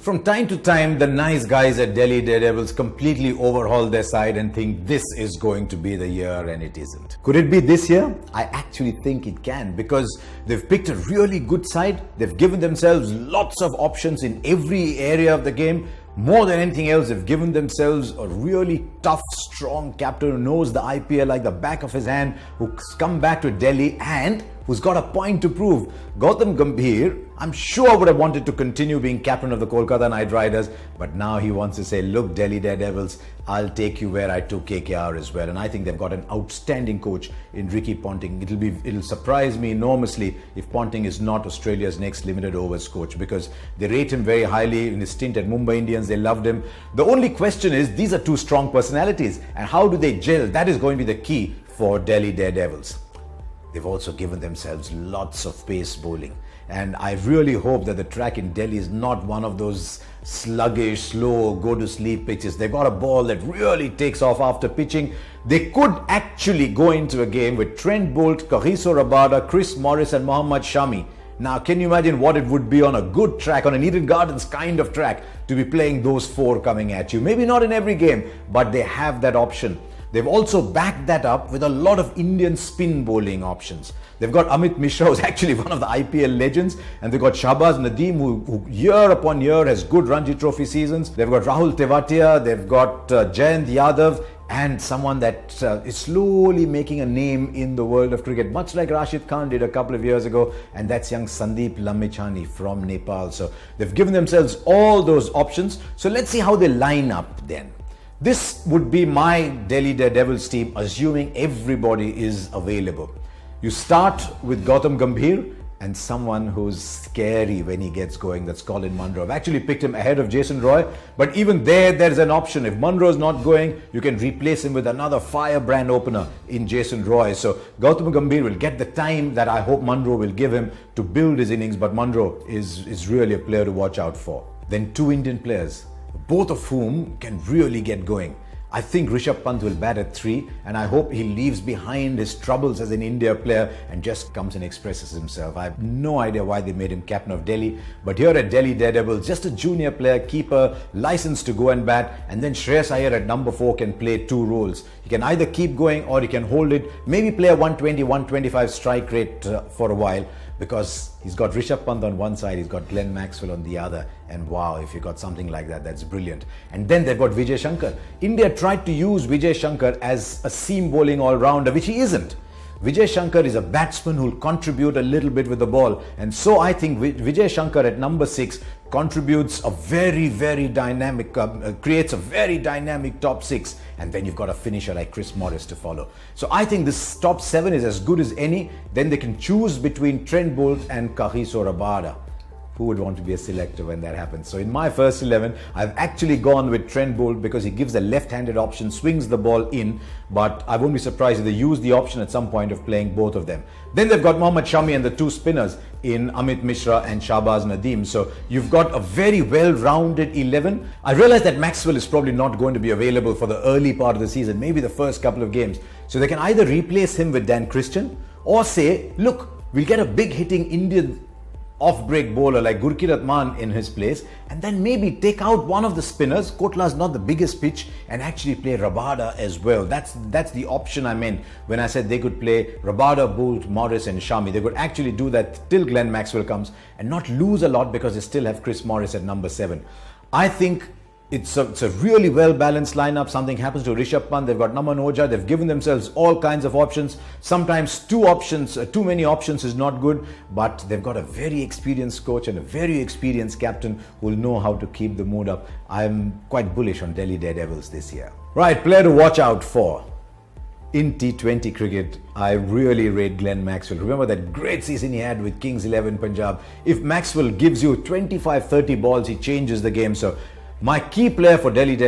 From time to time, the nice guys at Delhi Daredevils completely overhaul their side and think this is going to be the year, and it isn't. Could it be this year? I actually think it can, because they've picked a really good side. They've given themselves lots of options in every area of the game. More than anything else, they've given themselves a really tough, strong captain who knows the IPL like the back of his hand, who's come back to Delhi and who's got a point to prove. Gautam Gambhir, I'm sure, would have wanted to continue being captain of the Kolkata Knight Riders, but now he wants to say, look, Delhi Daredevils, I'll take you where I took KKR as well. And I think they've got an outstanding coach in Ricky Ponting. It'll surprise me enormously if Ponting is not Australia's next limited overs coach, because they rate him very highly. In his stint at Mumbai Indians, they loved him. The only question is, these are two strong personalities, and how do they gel? That is going to be the key for Delhi Daredevils. They've also given themselves lots of pace bowling. And I really hope that the track in Delhi is not one of those sluggish, slow, go-to-sleep pitches. They've got a ball that really takes off after pitching. They could actually go into a game with Trent Boult, Kagiso Rabada, Chris Morris and Mohammad Shami. Now, can you imagine what it would be on a good track, on an Eden Gardens kind of track, to be playing those four coming at you? Maybe not in every game, but they have that option. They've also backed that up with a lot of Indian spin bowling options. They've got Amit Mishra, who's actually one of the IPL legends, and they've got Shahbaz Nadeem, who year upon year has good Ranji Trophy seasons. They've got Rahul Tewatia, they've got Jayant Yadav, and someone that is slowly making a name in the world of cricket, much like Rashid Khan did a couple of years ago, and that's young Sandeep Lamichhani from Nepal. So they've given themselves all those options. So let's see how they line up then. This would be my Delhi Daredevils team, assuming everybody is available. You start with Gautam Gambhir and someone who's scary when he gets going. That's Colin Munro. I've actually picked him ahead of Jason Roy, but even there's an option. If Munro's not going, you can replace him with another firebrand opener in Jason Roy. So Gautam Gambhir will get the time that I hope Munro will give him to build his innings, but Munro is really a player to watch out for. Then two Indian players, both of whom can really get going. I think Rishabh Pant will bat at 3, and I hope he leaves behind his troubles as an India player and just comes and expresses himself. I have no idea why they made him captain of Delhi, but here at Delhi Daredevils, just a junior player, keeper, licensed to go and bat, and then Shreyas Iyer at number 4 can play two roles. He can either keep going or he can hold it, maybe play a 120, 125 strike rate for a while, because he's got Rishabh Pant on one side, he's got Glenn Maxwell on the other, and wow, if you got something like that, that's brilliant. And then they've got Vijay Shankar. India tried to use Vijay Shankar as a seam bowling all-rounder, which he isn't. Vijay Shankar is a batsman who'll contribute a little bit with the ball, and so I think Vijay Shankar at number 6 contributes a very, very dynamic, creates a very dynamic top 6, and then you've got a finisher like Chris Morris to follow. So I think this top 7 is as good as any. Then they can choose between Trent Boult and Kagiso Rabada. Who would want to be a selector when that happens? So in my first 11, I've actually gone with Trent Boult because he gives a left-handed option, swings the ball in, but I won't be surprised if they use the option at some point of playing both of them. Then they've got Mohammad Shami and the two spinners in Amit Mishra and Shahbaz Nadeem. So you've got a very well-rounded 11. I realize that Maxwell is probably not going to be available for the early part of the season, maybe the first couple of games. So they can either replace him with Dan Christian or say, look, we'll get a big hitting Indian off-break bowler like Gurkirat Maan in his place, and then maybe take out one of the spinners. Kotla's not the biggest pitch, and actually play Rabada as well. That's the option I meant when I said they could play Rabada, Boult, Morris and Shami. They could actually do that till Glenn Maxwell comes and not lose a lot, because they still have Chris Morris at number 7. I think it's a really well-balanced lineup. Something happens to Rishabh Pant, they've got Naman Oja, they've given themselves all kinds of options. Sometimes too many options is not good, but they've got a very experienced coach and a very experienced captain who will know how to keep the mood up. I'm quite bullish on Delhi Daredevils this year. Right, player to watch out for. In T20 cricket, I really rate Glenn Maxwell. Remember that great season he had with Kings 11 Punjab? If Maxwell gives you 25-30 balls, he changes the game. So my key player for Delhi Daredevils